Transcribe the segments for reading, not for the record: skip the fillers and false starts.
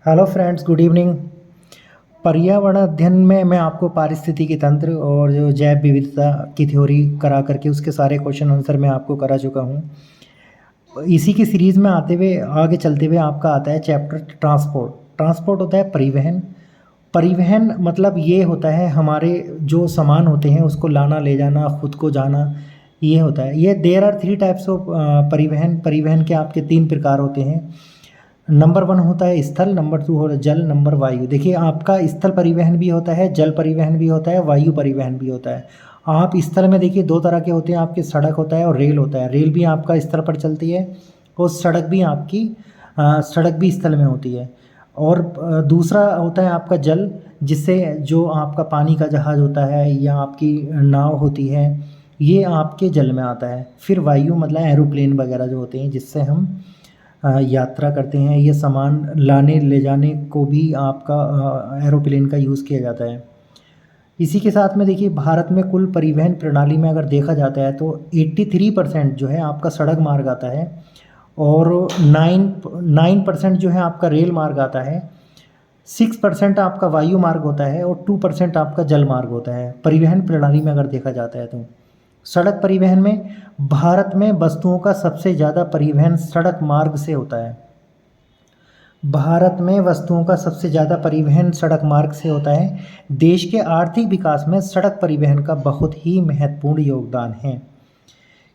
Hello friends, good evening. पर्यावरण अध्ययन में मैं आपको पारिस्थितिकी तंत्र और जो जैव विविधता की थ्योरी करा करके उसके सारे क्वेश्चन आंसर मैं आपको करा चुका हूँ। इसी की सीरीज़ में आते हुए आगे चलते हुए आपका आता है चैप्टर ट्रांसपोर्ट। ट्रांसपोर्ट होता है परिवहन। परिवहन मतलब ये होता है हमारे जो सामान होते हैं उसको लाना ले जाना, खुद को जाना, ये होता है। ये देयर आर 3 टाइप्स ऑफ परिवहन। परिवहन के आपके 3 प्रकार होते हैं। नंबर 1 होता है स्थल, नंबर 2 होता है जल, नंबर वायु। देखिए, आपका स्थल परिवहन भी होता है, जल परिवहन भी होता है, वायु परिवहन भी होता है। आप स्थल में देखिए 2 तरह के होते हैं आपके, सड़क होता है और रेल होता है। रेल भी आपका स्थल पर चलती है और सड़क भी आपकी सड़क भी स्थल में होती है। और दूसरा होता है आपका जल, जिससे जो आपका पानी का जहाज़ होता है या आपकी नाव होती है, ये आपके जल में आता है। फिर वायु मतलब एरोप्लेन वगैरह जो होते हैं जिससे हम यात्रा करते हैं। ये सामान लाने ले जाने को भी आपका एरोप्लेन का यूज़ किया जाता है। इसी के साथ में देखिए, भारत में कुल परिवहन प्रणाली में अगर देखा जाता है तो 83% जो है आपका सड़क मार्ग आता है और 9% जो है आपका रेल मार्ग आता है, 6% आपका वायु मार्ग होता है और 2% आपका जल मार्ग होता है परिवहन प्रणाली में अगर देखा जाता है तो। सड़क परिवहन में भारत में वस्तुओं का सबसे ज़्यादा परिवहन सड़क मार्ग से होता है। भारत में वस्तुओं का सबसे ज़्यादा परिवहन सड़क मार्ग से होता है। देश के आर्थिक विकास में सड़क परिवहन का बहुत ही महत्वपूर्ण योगदान है,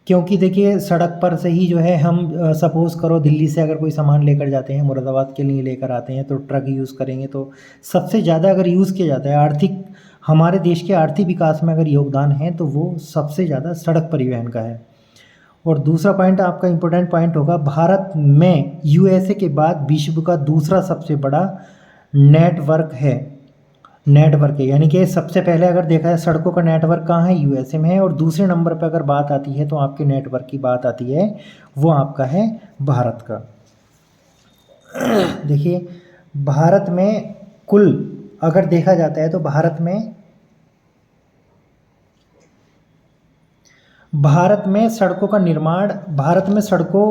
क्योंकि देखिए सड़क पर से ही जो है हम सपोज़ करो दिल्ली से अगर कोई सामान लेकर जाते हैं, मुरादाबाद के लिए लेकर आते हैं तो ट्रक यूज़ करेंगे। तो सबसे ज़्यादा अगर यूज़ किया जाता है आर्थिक, हमारे देश के आर्थिक विकास में अगर योगदान है तो वो सबसे ज़्यादा सड़क परिवहन का है। और दूसरा पॉइंट आपका इम्पोर्टेंट पॉइंट होगा, भारत में यूएसए के बाद विश्व का दूसरा सबसे बड़ा नेटवर्क है। यानी कि सबसे पहले अगर देखा है सड़कों का नेटवर्क कहाँ है, यूएसए में है। और दूसरे नंबर पर अगर बात आती है तो आपके नेटवर्क की बात आती है, वो आपका है भारत का। देखिए, भारत में कुल अगर देखा जाता है तो भारत में सड़कों का निर्माण, भारत में सड़कों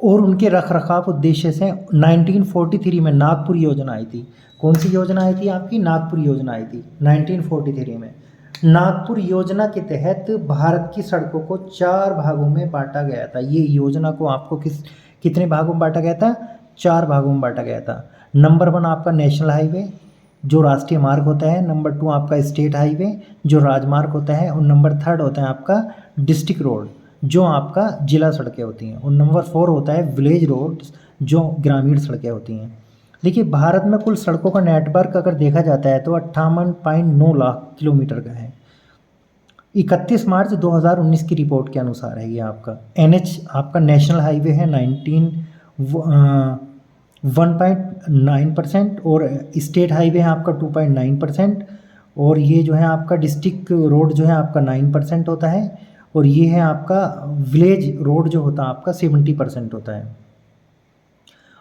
और उनके रखरखाव उद्देश्य से 1943 में नागपुर योजना आई थी। कौन सी योजना आई थी आपकी? नागपुर योजना आई थी 1943 में। नागपुर योजना के तहत भारत की सड़कों को 4 भागों में बांटा गया था। ये योजना को आपको कितने भागों में बांटा गया था? 4 भागों में बांटा गया था। नंबर 1 आपका नेशनल हाईवे जो राष्ट्रीय मार्ग होता है, नंबर 2 आपका स्टेट हाईवे जो राजमार्ग होता है, और नंबर 3 होता है आपका डिस्ट्रिक्ट रोड जो आपका जिला सड़कें होती हैं, और नंबर 4 होता है विलेज रोड जो ग्रामीण सड़कें होती हैं। देखिए, भारत में कुल सड़कों का नेटवर्क अगर देखा जाता है तो 58.9 लाख किलोमीटर का है। 31 मार्च 2019 की रिपोर्ट के अनुसार है ये आपका। एनएच आपका नेशनल हाईवे है 1.9% और स्टेट हाईवे है आपका 2.9%, और ये जो है आपका डिस्ट्रिक्ट रोड जो है आपका 9% होता है, और ये है आपका विलेज रोड जो होता है आपका 70% होता है।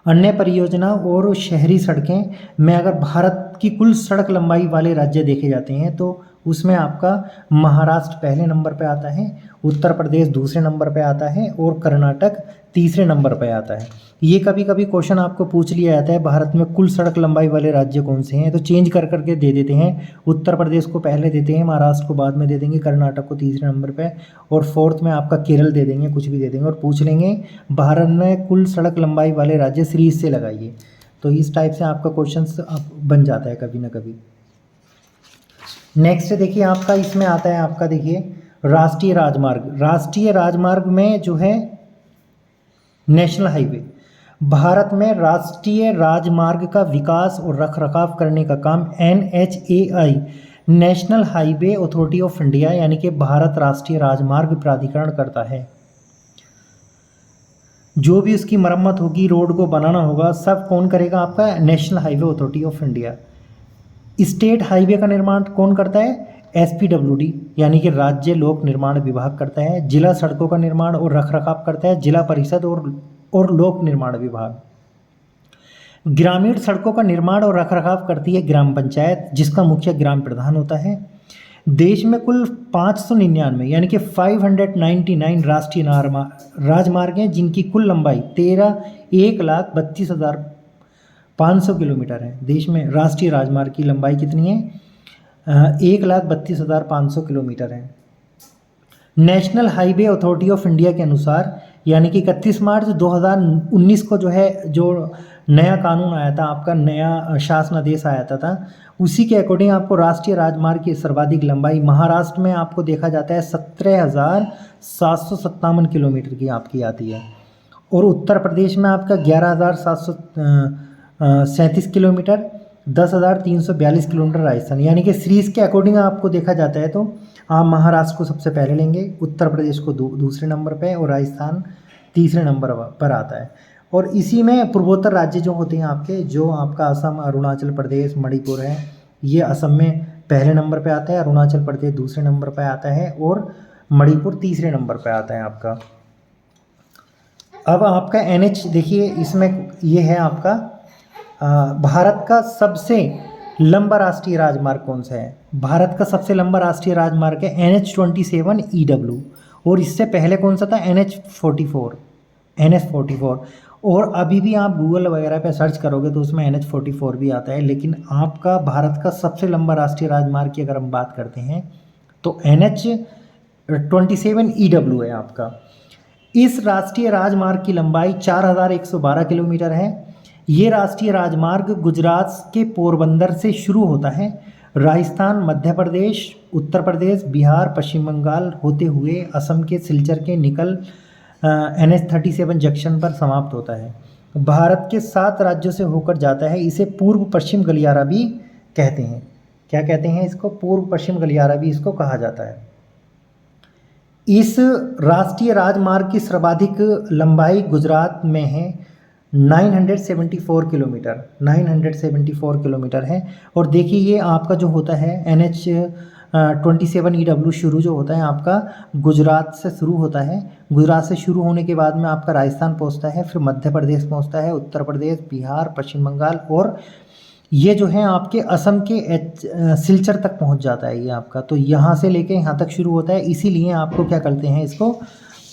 अन्य परियोजना और शहरी सड़कें में अगर भारत की कुल सड़क लंबाई वाले राज्य देखे जाते हैं तो उसमें आपका महाराष्ट्र पहले नंबर पे आता है, उत्तर प्रदेश दूसरे नंबर पे आता है और कर्नाटक तीसरे नंबर पे आता है। ये कभी कभी क्वेश्चन आपको पूछ लिया जाता है भारत में कुल सड़क लंबाई वाले राज्य कौन से हैं, तो चेंज कर करके दे देते हैं। उत्तर प्रदेश को पहले देते हैं, महाराष्ट्र को बाद में दे देंगे, कर्नाटक को तीसरे नंबर पे, और फोर्थ में आपका केरल दे देंगे, कुछ भी दे देंगे और पूछ लेंगे भारत में कुल सड़क लंबाई वाले राज्य सीरीज से लगाइए। तो इस टाइप से आपका क्वेश्चन बन जाता है कभी ना कभी। नेक्स्ट देखिए आपका इसमें आता है आपका, देखिए राष्ट्रीय राजमार्ग। राष्ट्रीय राजमार्ग में जो है नेशनल हाईवे, भारत में राष्ट्रीय राजमार्ग का विकास और रखरखाव करने का काम NHAI national highway authority of India यानी कि भारत राष्ट्रीय राजमार्ग प्राधिकरण करता है। जो भी उसकी मरम्मत होगी, रोड को बनाना होगा, सब कौन करेगा? आपका national highway authority of India. State highway का निर्माण कौन करता है? SPWD यानी कि राज्य लोक निर्माण विभाग करता है। जिला सड़कों का निर्माण और रखरखाव करता है जिला परिषद और लोक निर्माण विभाग। ग्रामीण सड़कों का निर्माण और रखरखाव करती है ग्राम पंचायत, जिसका मुखिया ग्राम प्रधान होता है। देश में कुल 599 यानी कि 599 राष्ट्रीय राजमार्ग हैं, जिनकी कुल लंबाई 1,32,000 500 किलोमीटर है। देश में राष्ट्रीय राजमार्ग की लंबाई कितनी है? 1,32,500 किलोमीटर है। National highway authority of India के अनुसार, यानी कि 31 मार्च 2019 को जो है, जो नया कानून आया था आपका, नया शासनादेश आया था, उसी के अकॉर्डिंग आपको राष्ट्रीय राजमार्ग की सर्वाधिक लंबाई महाराष्ट्र में आपको देखा जाता है 17,757 किलोमीटर की आपकी आती है, और उत्तर प्रदेश में आपका 11,737 किलोमीटर, 10,342 किलोमीटर राजस्थान, यानी कि सीरीज़ के अकॉर्डिंग आपको देखा जाता है तो आप महाराष्ट्र को सबसे पहले लेंगे, उत्तर प्रदेश को दूसरे नंबर पे, और राजस्थान तीसरे नंबर पर आता है। और इसी में पूर्वोत्तर राज्य जो होते हैं आपके, जो आपका असम, अरुणाचल प्रदेश, मणिपुर है, ये असम में पहले नंबर पे आता है, अरुणाचल प्रदेश दूसरे नंबर पे आता है, और मणिपुर तीसरे नंबर पे आता है आपका। अब आपका NH देखिए, इसमें ये है आपका भारत का सबसे लंबा राष्ट्रीय राजमार्ग कौन सा है? भारत का सबसे लंबा राष्ट्रीय राजमार्ग है NH-27 EW, और इससे पहले कौन सा था? NH-44। और अभी भी आप गूगल वगैरह पे सर्च करोगे तो उसमें NH-44 भी आता है, लेकिन आपका भारत का सबसे लंबा राष्ट्रीय राजमार्ग की अगर हम बात करते हैं तो NH-27 EW है आपका। इस राष्ट्रीय राजमार्ग की लंबाई 4,112 किलोमीटर है। ये राष्ट्रीय राजमार्ग गुजरात के पोरबंदर से शुरू होता है, राजस्थान, मध्य प्रदेश, उत्तर प्रदेश, बिहार, पश्चिम बंगाल होते हुए असम के सिलचर के निकल NH-37 जंक्शन पर समाप्त होता है। भारत के 7 राज्यों से होकर जाता है। इसे पूर्व पश्चिम गलियारा भी कहते हैं। क्या कहते हैं इसको? पूर्व पश्चिम गलियारा भी इसको कहा जाता है। इस राष्ट्रीय राजमार्ग की सर्वाधिक लंबाई गुजरात में है, 974 किलोमीटर, 974 किलोमीटर है। और देखिए ये आपका जो होता है NH-27 EW शुरू जो होता है आपका गुजरात से शुरू होता है। गुजरात से शुरू होने के बाद में आपका राजस्थान पहुंचता है, फिर मध्य प्रदेश पहुंचता है, उत्तर प्रदेश, बिहार, पश्चिम बंगाल, और ये जो है आपके असम के सिलचर तक पहुंच जाता है ये आपका। तो यहाँ से लेके यहाँ तक शुरू होता है, इसीलिए आपको क्या करते हैं, इसको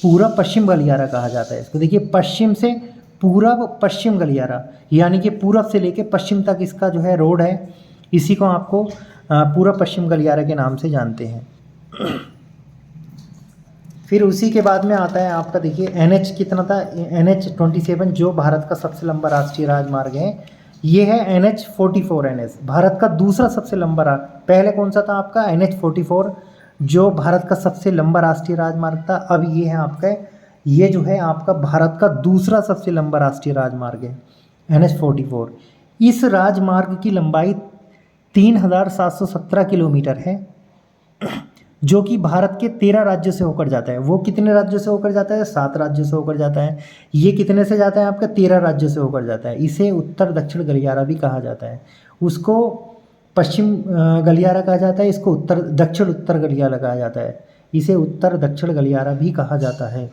पूरा पश्चिम गलियारा कहा जाता है इसको। देखिए पश्चिम से पूरब पश्चिम गलियारा, यानी कि पूरब से लेके पश्चिम तक इसका जो है रोड है, इसी को आपको पूरब पश्चिम गलियारा के नाम से जानते हैं। फिर उसी के बाद में आता है आपका, देखिए NH कितना था? NH-27 जो भारत का सबसे लंबा राष्ट्रीय राजमार्ग है, ये है NH-44 NH, भारत का दूसरा सबसे लंबा पहले कौन सा था आपका? NH-44 जो भारत का सबसे लंबा राष्ट्रीय राजमार्ग था। अब ये है आपका, ये जो है आपका भारत का दूसरा सबसे लंबा राष्ट्रीय राजमार्ग है NH-44। इस राजमार्ग की लंबाई 3,717 किलोमीटर है, जो कि भारत के 13 राज्यों से होकर जाता है। वो कितने राज्यों से होकर जाता है? 7 राज्यों से होकर जाता है। ये कितने से जाता है आपका? 13 राज्यों से होकर जाता है। इसे उत्तर दक्षिण गलियारा भी कहा जाता है। उसको पश्चिम गलियारा कहा जाता है, इसको उत्तर दक्षिण गलियारा कहा जाता है। इसे उत्तर दक्षिण गलियारा भी कहा जाता है।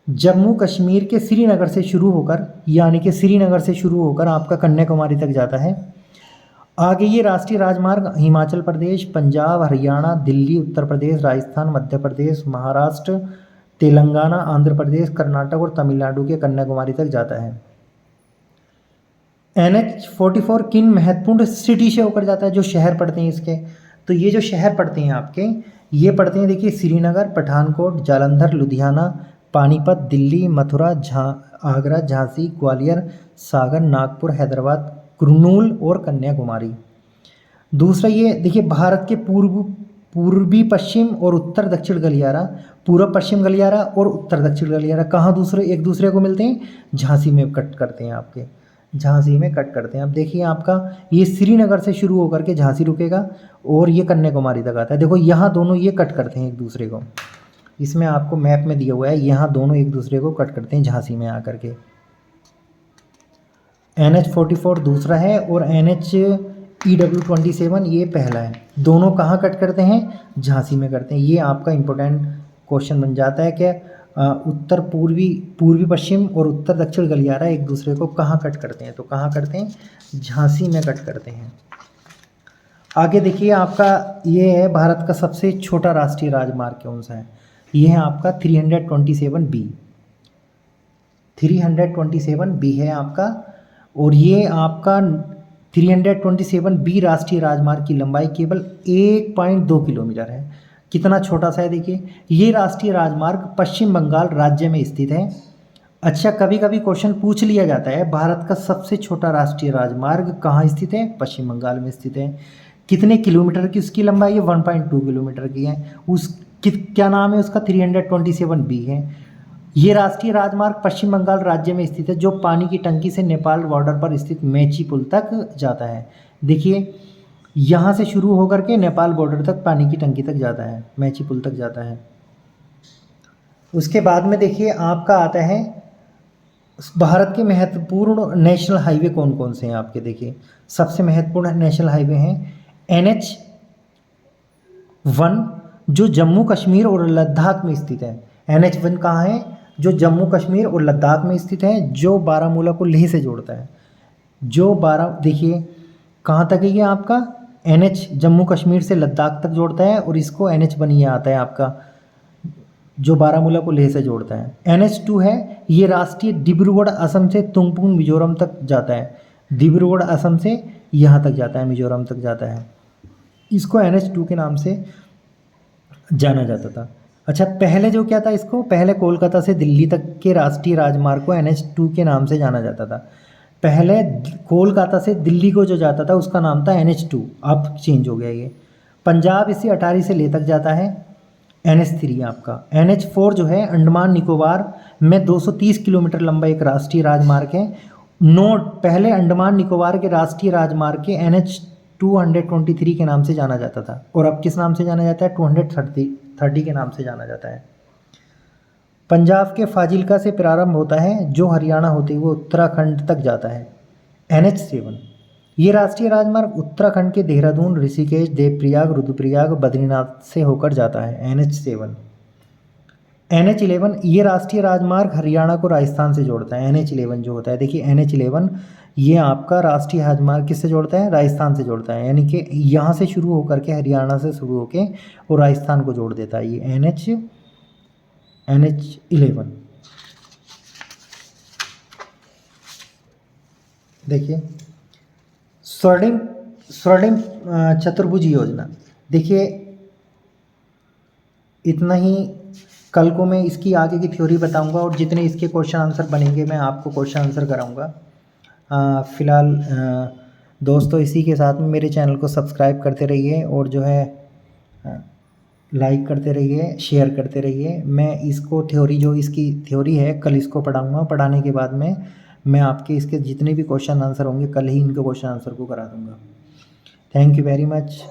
जम्मू कश्मीर के श्रीनगर से शुरू होकर, यानी कि श्रीनगर से शुरू होकर आपका कन्याकुमारी तक जाता है। आगे ये राष्ट्रीय राजमार्ग हिमाचल प्रदेश, पंजाब, हरियाणा, दिल्ली, उत्तर प्रदेश, राजस्थान, मध्य प्रदेश, महाराष्ट्र, तेलंगाना, आंध्र प्रदेश, कर्नाटक और तमिलनाडु के कन्याकुमारी तक जाता है। NH-44 किन महत्वपूर्ण सिटी से होकर जाता है? जो शहर पड़ते हैं इसके, तो ये जो शहर पड़ते हैं आपके, ये पड़ते हैं देखिए श्रीनगर, पठानकोट, जालंधर, लुधियाना, पानीपत, दिल्ली, मथुरा, आगरा, झांसी, ग्वालियर, सागर, नागपुर, हैदराबाद, कुर्नूल और कन्याकुमारी। दूसरा ये देखिए भारत के पूर्वी पश्चिम और उत्तर दक्षिण गलियारा, पूर्व पश्चिम गलियारा और उत्तर दक्षिण गलियारा कहाँ एक दूसरे को मिलते हैं? झांसी में कट करते हैं आपके, झांसी में कट करते हैं। अब देखिए आपका ये श्रीनगर से शुरू होकर के झांसी रुकेगा और ये कन्याकुमारी तक आता है। देखो यहाँ दोनों ये कट करते हैं एक दूसरे को, इसमें आपको मैप में दिया हुआ है, यहाँ दोनों एक दूसरे को कट करते हैं झांसी में आकर के। NH-44 दूसरा है और NH-EW-27 ये पहला है। दोनों कहाँ कट करते हैं? झांसी में करते हैं। ये आपका इम्पोर्टेंट क्वेश्चन बन जाता है कि उत्तर पूर्वी पश्चिम और उत्तर दक्षिण गलियारा एक दूसरे को कहाँ कट करते हैं? तो कहाँ करते हैं? झांसी में कट करते हैं। आगे देखिए आपका ये है भारत का सबसे छोटा राष्ट्रीय राजमार्ग कौन सा है? ये है आपका 327B। 327B है आपका, और ये आपका 327 बी राष्ट्रीय राजमार्ग की लंबाई केवल 1.2 किलोमीटर है। कितना छोटा सा है देखिए। ये राष्ट्रीय राजमार्ग पश्चिम बंगाल राज्य में स्थित है। अच्छा, कभी कभी क्वेश्चन पूछ लिया जाता है, भारत का सबसे छोटा राष्ट्रीय राजमार्ग कहाँ स्थित है? पश्चिम बंगाल में स्थित है। कितने किलोमीटर की उसकी लंबाई है? 1.2 किलोमीटर की है। क्या नाम है उसका? 327 बी है। ये राष्ट्रीय राजमार्ग पश्चिम बंगाल राज्य में स्थित है, जो पानी की टंकी से नेपाल बॉर्डर पर स्थित मेची पुल तक जाता है। देखिए, यहाँ से शुरू होकर के नेपाल बॉर्डर तक पानी की टंकी तक जाता है, मेची पुल तक जाता है। उसके बाद में देखिए आपका आता है भारत के महत्वपूर्ण नेशनल हाईवे कौन कौन से हैं आपके। देखिए, सबसे महत्वपूर्ण नेशनल हाईवे हैं NH1 जो जम्मू कश्मीर और लद्दाख में स्थित है। NH1 कहाँ है? जो जम्मू कश्मीर और लद्दाख में स्थित है, जो बारामूला को लेह से जोड़ता है। देखिए कहाँ तक है ये आपका? NH जम्मू कश्मीर से लद्दाख तक जोड़ता है, और इसको NH1 ये आता है आपका, जो बारामूला को लेह से जोड़ता है। NH2 है, ये राष्ट्रीय डिब्रूगढ़ असम से तुंगपुंग मिजोरम तक जाता है। डिब्रूगढ़ असम से यहाँ तक जाता है, मिजोरम तक जाता है। इसको NH2 के नाम से जाना जाता था। अच्छा, पहले जो क्या था, इसको पहले कोलकाता से दिल्ली तक के राष्ट्रीय राजमार्ग को NH2 के नाम से जाना जाता था। पहले कोलकाता से दिल्ली को जो जाता था उसका नाम था NH2, अब चेंज हो गया ये। पंजाब इसी अटारी से ले तक जाता है, NH3 आपका। NH4 जो है अंडमान निकोबार में 230 किलोमीटर लंबा एक राष्ट्रीय राजमार्ग है। नोट, पहले अंडमान निकोबार के राष्ट्रीय राजमार्ग के NH223 के नाम से जाना जाता था, और अब किस नाम से जाना जाता है? 230 के नाम से जाना जाता है। पंजाब के फाजिल्का से प्रारंभ होता है, जो हरियाणा होते हुए उत्तराखंड तक जाता है, NH7। ये राष्ट्रीय राजमार्ग उत्तराखंड के देहरादून, ऋषिकेश, देवप्रयाग, रुद्रप्रयाग, बद्रीनाथ से होकर जाता है, NH7। NH11 ये राष्ट्रीय राजमार्ग हरियाणा को राजस्थान से जोड़ता है। NH11 जो होता है, देखिए NH11 ये आपका राष्ट्रीय राजमार्ग किससे जोड़ता है? राजस्थान से जोड़ता है, यानी कि यहाँ से शुरू होकर के, हरियाणा से शुरू होकर और राजस्थान को जोड़ देता है ये NH11। देखिए स्वर्णिम चतुर्भुज योजना, देखिए इतना ही। कल को मैं इसकी आगे की थ्योरी बताऊंगा, और जितने इसके क्वेश्चन आंसर बनेंगे मैं आपको क्वेश्चन आंसर कराऊंगा। फ़िलहाल दोस्तों, इसी के साथ में मेरे चैनल को सब्सक्राइब करते रहिए, और जो है लाइक करते रहिए, शेयर करते रहिए। मैं इसको जो इसकी थ्योरी है कल इसको पढ़ाऊँगा। पढ़ाने के बाद में मैं आपके इसके जितने भी क्वेश्चन आंसर होंगे कल ही इनके क्वेश्चन आंसर को करा दूँगा। Thank you very much.